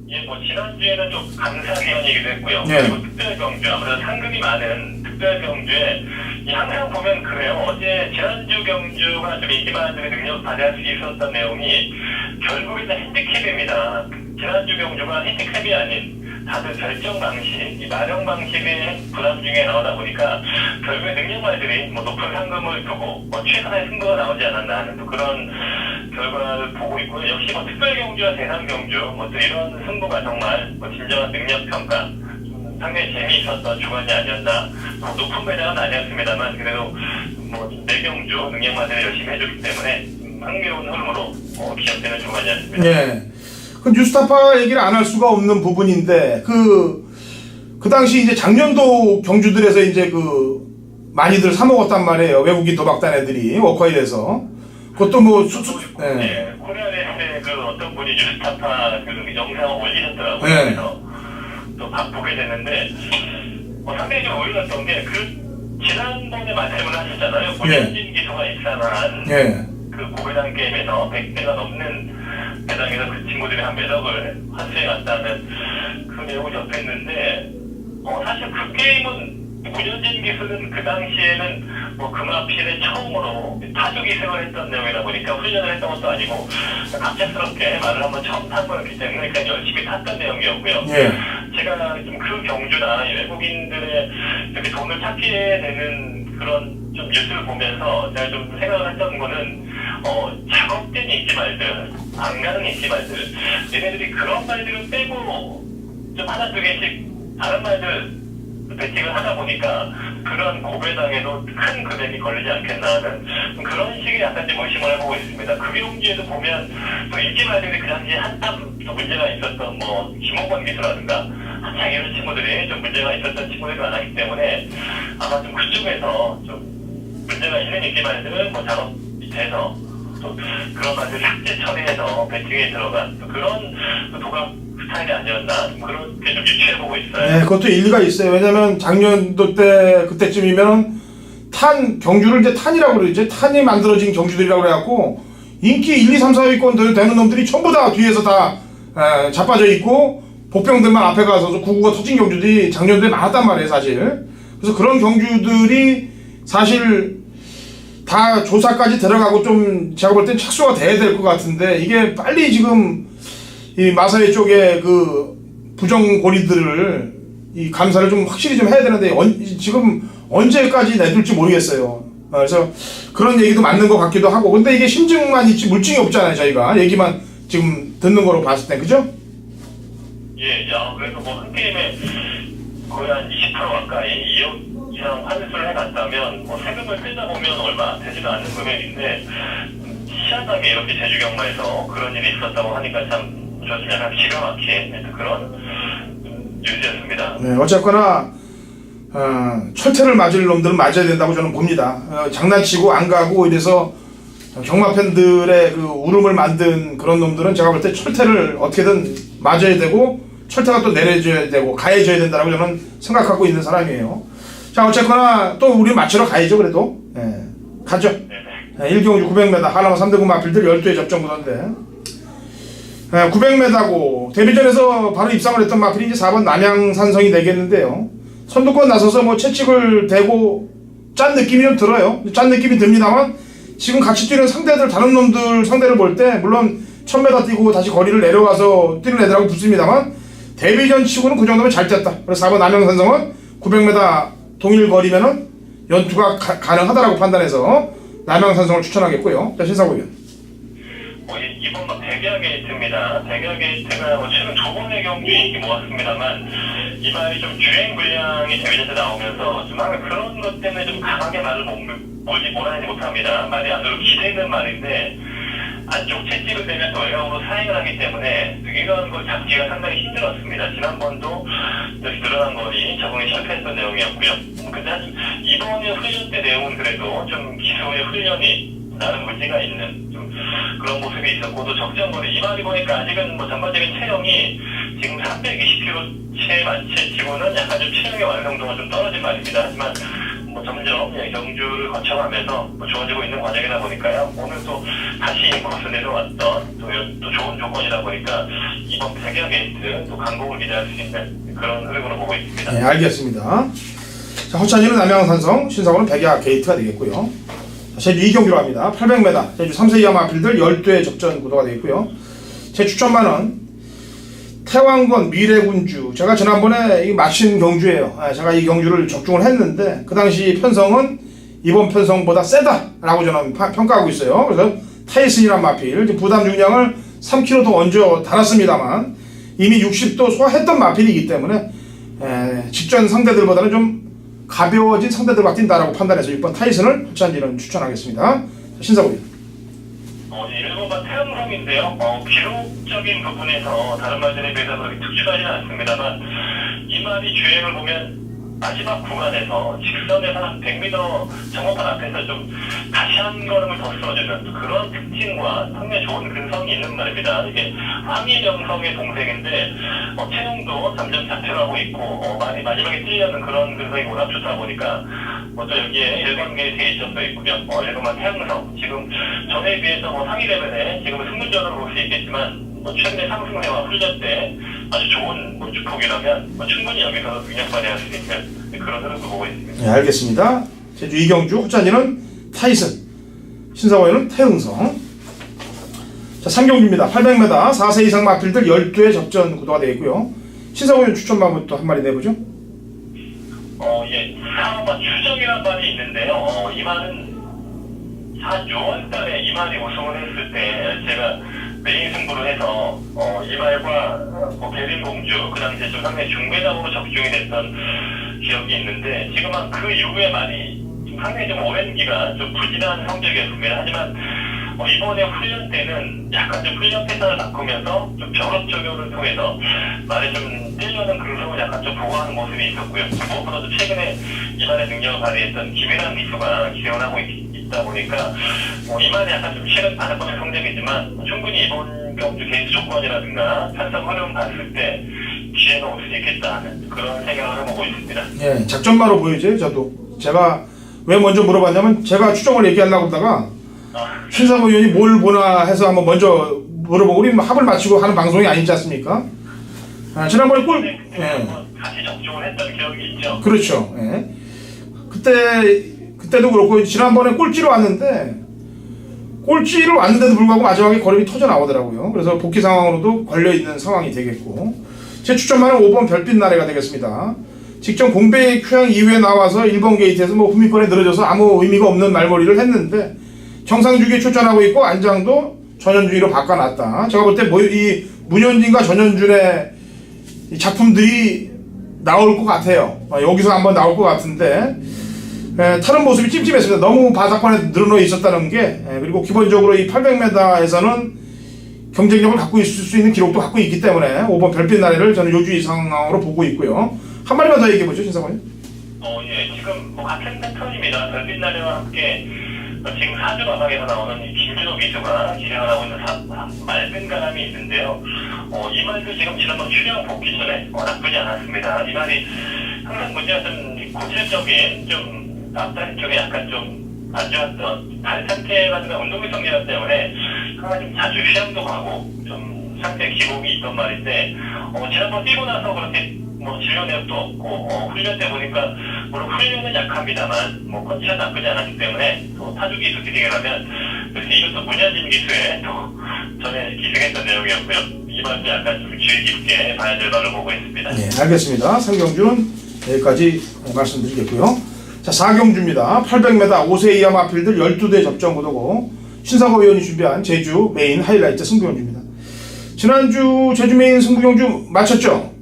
예, 뭐 지난주에는 좀 감사기원이기도 했고요. 예. 그리고 특별경주, 아무래도 상금이 많은 특별경주에 항상 보면 그래요. 어제 지난주 경주가 좀 인기 많은 능력 발휘할 수 있었던 내용이 결국에는 핸디캡입니다. 지난주 경주가 핸디캡이 아닌 다들 결정 방식, 이 마련 방식의 부담 중에 나오다 보니까 결국에 능력말들이 뭐 높은 상금을 두고 뭐 최선의 승부가 나오지 않았나 하는 또 그런 결과를 보고 있고요. 역시 뭐 특별경주와 대상경주 뭐 또 이런 승부가 정말 뭐 진정한 능력평가 상당히 재미있었던 주간이 아니었나. 뭐 높은 배당은 아니었습니다만 그래도 뭐 내경주 능력말들을 열심히 해줬기 때문에 흥미로운 흐름으로 기억되는 주간이었습니다. 예. 그 뉴스타파 얘기를 안 할 수가 없는 부분인데 그 당시 이제 작년도 경주들에서 이제 그 많이들 사 먹었단 말이에요. 외국인 도박단 애들이 워커힐에서 그것도 뭐 예. 코리아레이스의 그 어떤 분이 뉴스타파 그 영상을 올리셨더라고요. 예. 그래서 또 보게 됐는데 상당히 좀 오해갔던 게 그 지난번에 말씀을 하셨잖아요. 무현진 기소가 입상한 그 고배당 게임에서 100대가 넘는 배당에서 그 친구들이 한 몇 억을 환수해 갔다는 그 내용을 접했는데 사실 그 게임은 무현진 기수는 그 당시에는 뭐 금화필에 처음으로 타조 기생을 했던 내용이다 보니까 훈련을 했던 것도 아니고 갑작스럽게 말을 한번 처음 탄 거였기 때문에 그냥 열심히 탔던 내용이었고요. 예. 제가 좀 그 경주나 외국인들의 이렇게 돈을 찾게 되는 그런 좀 뉴스를 보면서 제가 좀 생각을 했던 거는 작업된 인기말들, 안 가는 인기말들, 얘네들이 그런 말들을 빼고 좀 하나 두 개씩 다른 말들 배팅을 하다 보니까 그런 고배당에도 큰 금액이 걸리지 않겠나 하는 그런 식의 약간 좀 의심을 해보고 있습니다. 그 경주에도 보면 또 인기말들이 그 당시에 한참 또 문제가 있었던 뭐 김홍건 기수라든가 한창 이런 친구들이 좀 문제가 있었던 친구들이 많았기 때문에 아마 좀 그쪽에서 좀 문제가 있는 인기말들은 뭐 작업 밑에서 또 그런 말들 삭제 처리해서 배팅에 들어간 또 그런 도박 스타일이 아니었나 그렇게 좀 유추해보고 있어요. 네, 그것도 일리가 있어요. 왜냐면 작년도 때 그때쯤이면 경주를 이제 탄이라고 그러죠. 탄이 만들어진 경주들이라고 그래갖고 인기 1, 2, 3, 4위권 되는 놈들이 전부 다 뒤에서 다 자빠져 있고 복병들만 앞에 가서 구구가 터진 경주들이 작년도에 많았단 말이에요, 사실. 그래서 그런 경주들이 사실 다 조사까지 들어가고 좀 제가 볼 땐 착수가 돼야 될 것 같은데 이게 빨리 지금 이 마사회 쪽에 그 부정고리들을 이 감사를 좀 확실히 좀 해야 되는데 지금 언제까지 내둘지 모르겠어요. 그래서 그런 얘기도 맞는 것 같기도 하고 근데 이게 심증만 있지 물증이 없잖아요. 저희가 얘기만 지금 듣는 거로 봤을 때 그죠? 예, 그래서 뭐 한 게임에 거의 한 20% 가까이 2억 이상 환수를 해갔다면 뭐 세금을 떼다 보면 얼마 되지도 않는 금액인데 희한하게 이렇게 제주 경마에서 그런 일이 있었다고 하니까 참 좀 약간 기가 막힌 그런 뉴스였습니다. 네, 어쨌거나 철퇴를 맞을 놈들은 맞아야 된다고 저는 봅니다. 장난치고 안 가고 이래서 경마 팬들의 그 울음을 만든 그런 놈들은 제가 볼 때 철퇴를 어떻게든 맞아야 되고 철퇴가 또 내려줘야 되고 가해져야 된다고 저는 생각하고 있는 사람이에요. 자, 어쨌거나 또 우리 맞추러 가야죠. 그래도 가죠. 1경주 900m 하나만 3등급 마필들 12회 접종 구도인데 900m고 데뷔전에서 바로 입상을 했던 마필이 이제 4번 남양산성이 되겠는데요. 선두권 나서서 뭐 채찍을 대고 짠 느낌이 좀 들어요. 짠 느낌이 듭니다만 지금 같이 뛰는 상대들 다른 놈들 상대를 볼 때 물론 1000m 뛰고 다시 거리를 내려가서 뛰는 애들하고 붙습니다만 데뷔전 치고는 그 정도면 잘 뛰었다. 그래서 4번 남양산성은 900m 동일 거리면은 연투가 가능하다라고 판단해서 남양산성을 추천하겠고요. 자, 신사고 의원. 이번 백야 게이트입니다. 백야 게이트가 최근 두 번의 경기 인기 모았습니다만 이 말이 좀 주행 분량이 대회에서 나오면서 좀 항상 그런 것 때문에 좀 강하게 말을 몰아내지 못합니다. 말이 안으로 기대는 말인데 안쪽 채찍을 대면서 외곽으로 사행을 하기 때문에 이런 걸 잡기가 상당히 힘들었습니다. 지난번도 늘어난 거리 적응에 실패했던 내용이었고요. 근데 이번에 훈련 때 내용은 그래도 좀 기소의 훈련이 나름 문제가 있는 좀 그런 모습이 있었고 또 적정거리 이 말이 보니까 아직은 뭐 전반적인 체형이 지금 320kg 체 만체치고는 약간 좀 체형의 완성도가 좀 떨어진 말입니다. 하지만 뭐 점점 경주를 거쳐가면서 뭐 좋아지고 있는 과정이다 보니까요. 오늘 또 다시 인코스 내려왔던 또 좋은 조건이다 보니까 이번 백야 게이트 또 강공을 기대할 수 있는 그런 흐름으로 보고 있습니다. 네, 알겠습니다. 자, 허찬이는 남양산성, 신사고는 백야 게이트가 되겠고요. 제주 2경기로 합니다. 800m 제주 3세 이하 마필들 12회 접전 구도가 되겠고요. 제 추천만은 태왕건 미래군주. 제가 지난번에 이 마친 경주예요. 제가 이 경주를 적중을 했는데 그 당시 편성은 이번 편성보다 세다라고 저는 평가하고 있어요. 그래서 타이슨이란 마필 부담 중량을 3kg 더 얹어 달았습니다만 이미 60도 소화했던 마필이기 때문에 직전 상대들보다는 좀 가벼워진 상대들과 뛴다라고 판단해서 6번 타이슨을 허찬지는 추천하겠습니다. 신사고 의원. 일본과 태양성인데요. 기록적인 부분에서 다른 말들에 비해서 그렇게 특출하지는 않습니다만 이 말이 주행을 보면 마지막 구간에서 직선에서 한 100m 정오판 앞에서 좀 다시 한 걸음을 더 써주는 그런 특징과 상당히 좋은 근성이 있는 말입니다. 이게 황희명성의 동생인데 체형도 점점 자퇴하고 있고 많이 마지막에 뛰려는 그런 근성이 워낙 좋다 보니까 또 여기에 일반 게이트에 있어서 있고요. 일본만 태양성 지금 전에 비해서 상위 레벨에 지금은 승문전으로 볼 수 있겠지만 최근에 상승세와 훈련 때 아주 좋은 주폭이라면 충분히 여기서 능력 발휘할 수 있는 그런 흐름도 보고 있습니다. 네, 알겠습니다. 제주 이경주, 허찬이는 타이슨, 신사고에는 태흥성. 자, 3경주입니다. 800m 4세 이상 마필들 12회 접전 구도가 되어 있고요. 신사고는 추천만 또 한 마리 내보죠. 예, 사업과 추정이라는 말이 있는데요. 이 말은 6월달에 이 말이 우승을 했을 때 제가 메인 승부를 해서 이 말과 베린공주 그 당시에 좀 상당히 중배당으로 적중이 됐던 기억이 있는데 지금은 그 이후에 말이 상당히 좀 오랜 기간 좀 부진한 성적이었습니다. 하지만 이번에 훈련 때는 약간 좀 훈련 패턴을 바꾸면서 좀 벼락 적용을 통해서 말에 좀 뛰려는 근성을 약간 좀 보호하는 모습이 있었고요. 무엇보다도 최근에 이 말의 능력을 발휘했던 김혜란 기수가 기생을 하고 있다 보니까 이 말이 약간 좀 실은 바닥권의 성적이지만 충분히 이번 경주 게이트 조건이라든가 편성 흐름 봤을 때 기회가 올 수 있겠다 하는 그런 생각을 해보고 있습니다. 예, 작전마로 보이죠. 저도 제가 왜 먼저 물어봤냐면 제가 추정을 얘기하려고 하다가 신사고 의원이 뭘 보나 해서 한번 먼저 물어보고 우리 합을 맞추고 하는 방송이 아니지 않습니까? 지난번에 같이 접종을 했던 기억이 있죠. 그렇죠. 예. 그때도 그렇고 지난번에 꼴찌로 왔는데 꼴찌로 왔는데도 불구하고 마지막에 걸음이 터져 나오더라고요. 그래서 복귀 상황으로도 걸려 있는 상황이 되겠고 제 추천만은 5번 별빛 나래가 되겠습니다. 직전 공백 휴양 이후에 나와서 1번 게이트에서 후미권에 늘어져서 아무 의미가 없는 말머리를 했는데 정상주기에 출전하고 있고 안장도 전현준이로 바꿔놨다. 제가 볼 때 이 문현진과 전현준의 이 작품들이 나올 것 같아요. 여기서 한번 나올 것 같은데 타는 모습이 찜찜했습니다. 너무 바닥권에 늘어놓여 있었다는 게 그리고 기본적으로 이 800m에서는 경쟁력을 갖고 있을 수 있는 기록도 갖고 있기 때문에 5번 별빛 나래를 저는 요주 이상으로 보고 있고요. 한 마리만 더 얘기해보죠, 신사관님. 예, 지금 같은 패턴입니다. 별빛 나래와 함께 지금 4주 마방에서 나오는 김준호 기수가 기생을 하고 있는 맑은 가람이 있는데요. 이 말도 지금 지난번 출연 복귀 전에 나쁘지 않았습니다. 이 말이 항상 문제가 좀 고질적인 좀 앞다리 쪽에 약간 좀 안 좋았던 발 상태라든가 운동성 기능 때문에 항상 좀 자주 휴양도 가고 좀 상태 기복이 있던 말인데 지난번 뛰고 나서 그렇게 뭐 진료 내역도 없고 훈련 때 보니까 물론 훈련은 약합니다만 뭐 컨디션 나쁘지 않았기 때문에 또 타주 기수 기승이라면 그래서 이것도 문현진 기수에 또 전에 기승했던 내용이었고요. 이번도 약간 좀 주의 깊게 봐야 될 바로 보고 있습니다. 네, 알겠습니다. 3경주는 여기까지 말씀드리겠고요. 자, 4경주입니다. 800m 5세 이하 마필들 12대 접전 구도고 신상호 의원이 준비한 제주 메인 하이라이트 승부경주입니다. 지난주 제주 메인 승부경주 마쳤죠?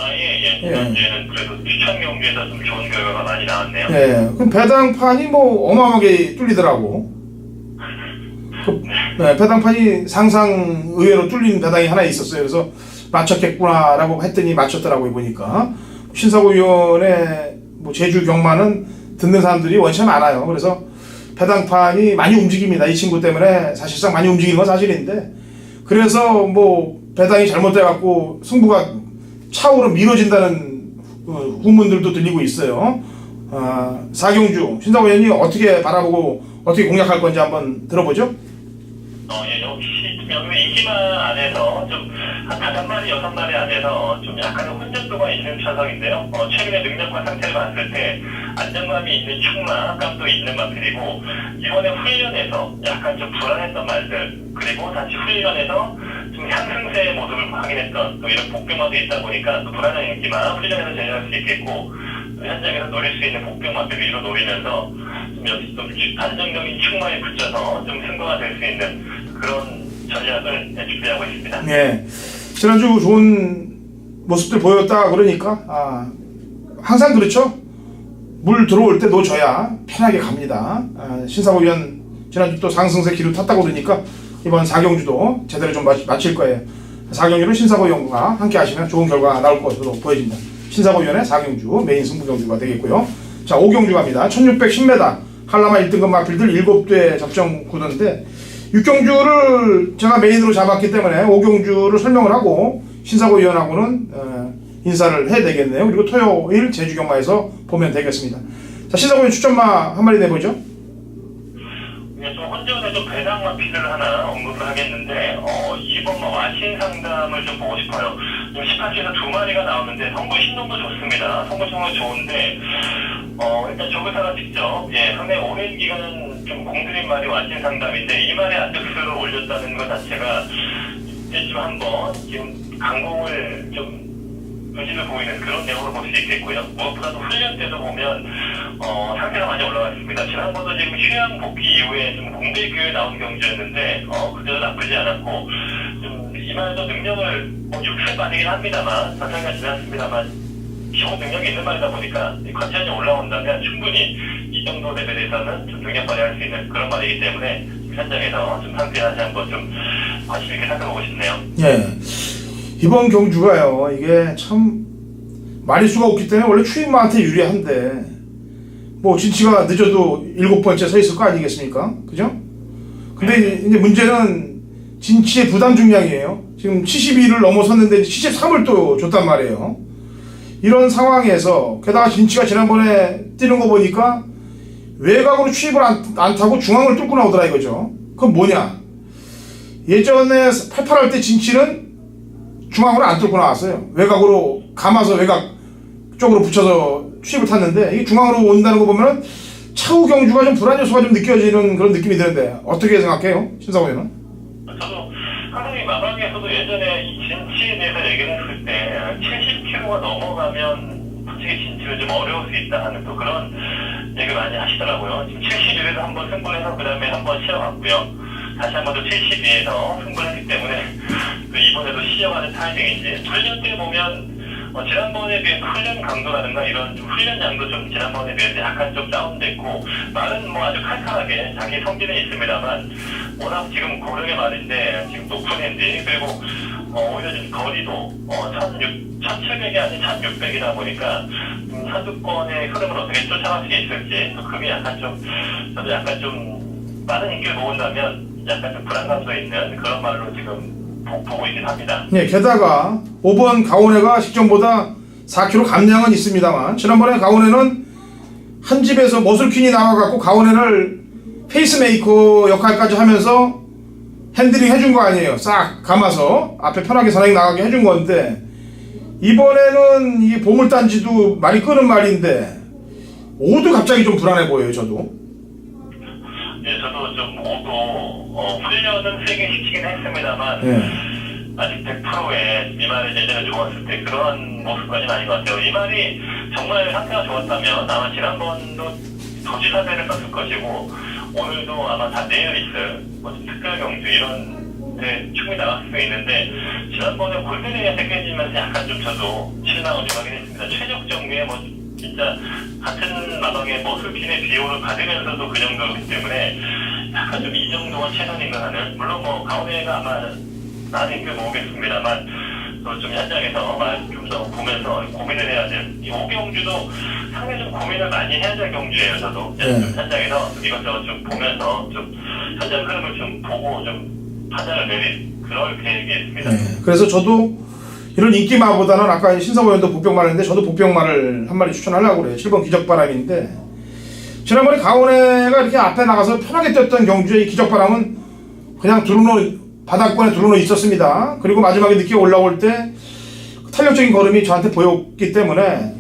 예. 지난주에는 그래도 추천 경주에서 좀 좋은 결과가 많이 나왔네요. 네, 그럼 배당판이 뭐 어마어마하게 뚫리더라고. 네, 배당판이 상상 의외로 뚫린 배당이 하나 있었어요. 그래서 맞췄겠구나라고 했더니 맞췄더라고요, 보니까. 신사고 위원의 뭐 제주 경마는 듣는 사람들이 원체 많아요. 그래서 배당판이 많이 움직입니다. 이 친구 때문에 사실상 많이 움직이는 건 사실인데, 그래서 뭐 배당이 잘못돼갖고 승부가 차후로 미뤄진다는 후문들도 들리고 있어요. 4경주 신사고 위원이 어떻게 바라보고 어떻게 공략할 건지 한번 들어보죠. 역시 여기 인기만 안에서 좀 한 5마리, 6마리 안에서 좀 약간의 혼전도가 있는 차성인데요. 최근의 능력과 상태를 봤을 때 안정감이 있는 충마감도 있는 마필이고, 이번에 훈련에서 약간 좀 불안했던 말들, 그리고 다시 훈련에서 좀 상승세의 모습을 확인했던 또 이런 복병마도 있다 보니까 또 불안한 인기만 훈련에서 제어할 수 있겠고, 또 현장에서 노릴 수 있는 복병 마필을 위로 노리면서 좀 역시 좀 안정적인 충마에 붙여서 좀 승부가 될 수 있는 그런 전략을 준비하고 있습니다. 네. 지난주 좋은 모습들 보였다 그러니까 항상 그렇죠. 물 들어올 때 놓쳐야 편하게 갑니다. 신사고 위원 지난주 또 상승세 기류 탔다고 그러니까 이번 4경주도 제대로 좀 마칠 거예요. 4경주는 신사고 위원과 함께 하시면 좋은 결과 나올 것으로 보여집니다. 신사고 위원의 4경주 메인 승부경주가 되겠고요. 자, 5경주 갑니다. 1610m 한라마 1등급 마필들 7대 접전 구도인데 6경주를 제가 메인으로 잡았기 때문에 5경주를 설명을 하고 신사고 위원하고는 인사를 해야 되겠네요. 그리고 토요일 제주경마에서 보면 되겠습니다. 자, 신사고 위원 추천마 한 마리 내보죠. 좀 혼전에 좀 배당 마필을 하나 언급을 하겠는데, 이번 와신 상담을 좀 보고 싶어요. 좀 18시에서 2마리가 나오는데 성부 신동도 좋습니다. 성부 신동도 좋은데, 일단 조교사가 직접 상당히 오랜 기간 좀 공들인 말이 와신 상담인데 이 말에 안적수를 올렸다는 것 자체가 이때쯤 한번 지금 강공을 좀 의지를 보이는 그런 내용으로 볼 수 있겠고요. 무엇보다도 훈련 때도 보면 상태가 많이 올라갔습니다. 지난번도 지금 휴양 복귀 이후에 좀 공대 교회 나온 경주였는데 그때도 나쁘지 않았고, 좀 이말도 능력을 6세 반이긴 합니다만 전상가 지났습니다만 기본 능력이 있는 말이다 보니까 컨디션이 올라온다면 충분히 이 정도 레벨에서는 좀 능력 발휘할 수 있는 그런 말이기 때문에 현장에서 좀 상태 다시 한번 좀 관심 있게 살펴보고 싶네요. 예. 이번 경주가요, 이게 참 마리수가 없기 때문에 원래 추임마한테 유리한데 뭐 진치가 늦어도 7번째 서 있을 거 아니겠습니까? 그죠? 근데 이제 문제는 진치의 부담 중량이에요. 지금 72를 넘어섰는데 73을 또 줬단 말이에요. 이런 상황에서 게다가 진치가 지난번에 뛰는 거 보니까 외곽으로 추입을 안 타고 중앙을 뚫고 나오더라 이거죠. 그건 뭐냐? 예전에 88할 때 진치는 중앙으로 안 뚫고 나왔어요. 외곽으로 감아서 외곽 쪽으로 붙여서 추입을 탔는데 이게 중앙으로 온다는 거 보면 차후 경주가 좀 불안 요소가 좀 느껴지는 그런 느낌이 드는데 어떻게 생각해요? 신사고 의원은? 저도 항상 이 마방에서도 예전에 이 진치에 대해서 얘기를 했을 때 70kg가 넘어가면 솔직히 진치를 좀 어려울 수 있다 하는 또 그런 얘기를 많이 하시더라고요. 지금 71에서 한번 승부를 해서 그 다음에 한번 쉬어갔고요. 다시 한번 또 72에서 승부를 했기 때문에 또 이번에도 쉬어가는 타이밍인지, 훈련 때 보면 지난번에 비해 훈련 강도라든가 이런 좀 훈련량도 좀 지난번에 비해서 약간 좀 다운됐고, 말은 뭐 아주 칼칼하게 자기 성질은 있습니다만 워낙 지금 고령의 말인데 지금 높은 핸디, 그리고 오히려 좀 거리도 1700이 아닌 1600이다 보니까 선두권의 흐름을 어떻게 쫓아갈 수 있을지, 또 그게 약간 좀 저도 약간 좀 빠른 인기를 모은다면 약간 좀 불안감도 있는 그런 말로 지금 보고 있긴 합니다. 네, 게다가 5번 가오네가 식전보다 4kg 감량은 있습니다만 지난번에 가오네는 한 집에서 머슬퀸이 나와갖고 가오네를 페이스메이커 역할까지 하면서 핸들링 해준 거 아니에요. 싹 감아서 앞에 편하게 사장님 나가게 해준 건데 이번에는 이 보물단지도 많이 끄는 말인데 오도 갑자기 좀 불안해 보여요. 저도. 예, 저도 좀 오도 훈련은 세게 시키긴 했습니다만 예. 아직 100%의 이말이 예전에 좋았을 때 그런 모습까지는 아닌 것 같아요. 이말이 정말 상태가 좋았다면 아마 지난번도 도지사대를 썼을 것이고 오늘도 아마 다 내일 있을 특별 경주 이런 데 충분히 나갈 수 있는데 지난번에 골든에이한테 깨지면서 약간 좀 저도 실망을 좀 하긴 했습니다. 최적 정비에 뭐 진짜 같은 마방에 술핀의 비호를 받으면서도 그 정도였기 때문에 약간 좀 이 정도가 최선인가 하는, 물론 뭐 가운데가 아마 나는 꽤 모으겠습니다만 좀 현장에서 좀 더 보면서 고민을 해야 될, 이 5경주도 상당히 좀 고민을 많이 해야 될 경주예요. 저도 좀 현장에서 이것저것 좀 보면서 좀 현장 흐름을 좀 보고 좀 판단을 내릴 그럴 계획이 있습니다. 네. 그래서 저도 이런 인기마보다는 아까 신성호 의원도 복병마인데 저도 복병마를 한 마리 추천하려고 그래요. 7번 기적바람인데 지난번에 강원회가 이렇게 앞에 나가서 편하게 뛰었던 경주의 이 기적바람은 그냥 바닥권에 두루노 있었습니다. 그리고 마지막에 늦게 올라올 때 탄력적인 걸음이 저한테 보였기 때문에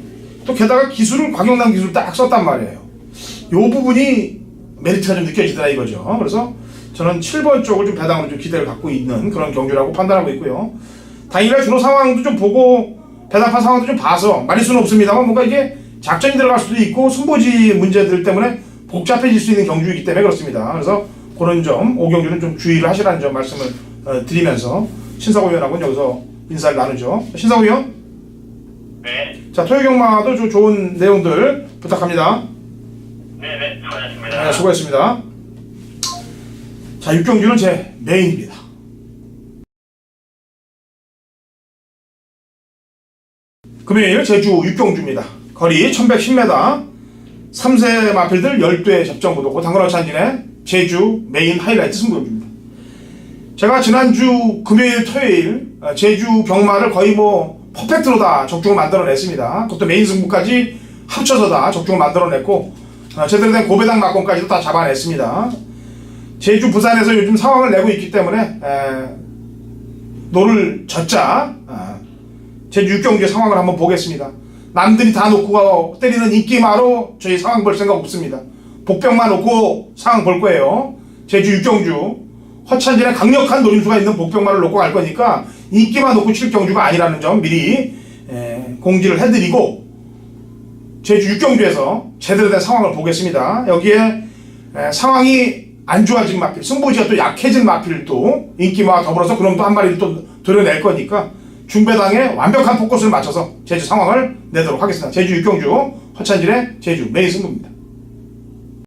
또 게다가 기술을 과경남 기술을 딱 썼단 말이에요. 이 부분이 메리트가 좀 느껴지더라 이거죠. 그래서 저는 7번 쪽을 좀 배당으로 좀 기대를 갖고 있는 그런 경주라고 판단하고 있고요. 당일날 준호 상황도 좀 보고 배당판 상황도 좀 봐서 말릴 수는 없습니다만 뭔가 이게 작전이 들어갈 수도 있고 순보지 문제들 때문에 복잡해질 수 있는 경주이기 때문에 그렇습니다. 그래서 그런 점 5경주는 좀 주의를 하시라는 점 말씀을 드리면서 신사고 의원하고는 여기서 인사를 나누죠. 신사고 의원? 네. 자, 토요경마도 좀 좋은 내용들 부탁합니다. 네네, 수고하셨습니다. 네, 수고했습니다. 자, 6경주는 제 메인입니다. 금요일 제주 6경주입니다. 거리 1110m, 3세 마필들 10대 접전구도고 당근어치 한진의 제주 메인 하이라이트 승부경주입니다. 제가 지난주 금요일 토요일 제주 경마를 거의 뭐 퍼펙트로 다 적중을 만들어냈습니다. 그것도 메인 승부까지 합쳐서 다 적중을 만들어냈고 제대로 된 고배당 막권까지도 다 잡아냈습니다. 제주 부산에서 요즘 상황을 내고 있기 때문에 노를 젓자 제주 6경주의 상황을 한번 보겠습니다. 남들이 다 놓고 때리는 인기마로 저희 상황 볼 생각 없습니다. 복병만 놓고 상황 볼 거예요. 제주 6경주 허찬진의 강력한 노림수가 있는 복병만을 놓고 갈 거니까 인기만 놓고 칠 경주가 아니라는 점 미리 공지를 해드리고 제주 6경주에서 제대로 된 상황을 보겠습니다. 여기에 상황이 안 좋아진 마필, 승부지가 또 약해진 마필도 인기마와 더불어서 그럼 또 한 마리를 또 도려낼 거니까 중배당에 완벽한 포커스를 맞춰서 제주 상황을 내도록 하겠습니다. 제주 6경주 허찬진의 제주 메인 승부입니다.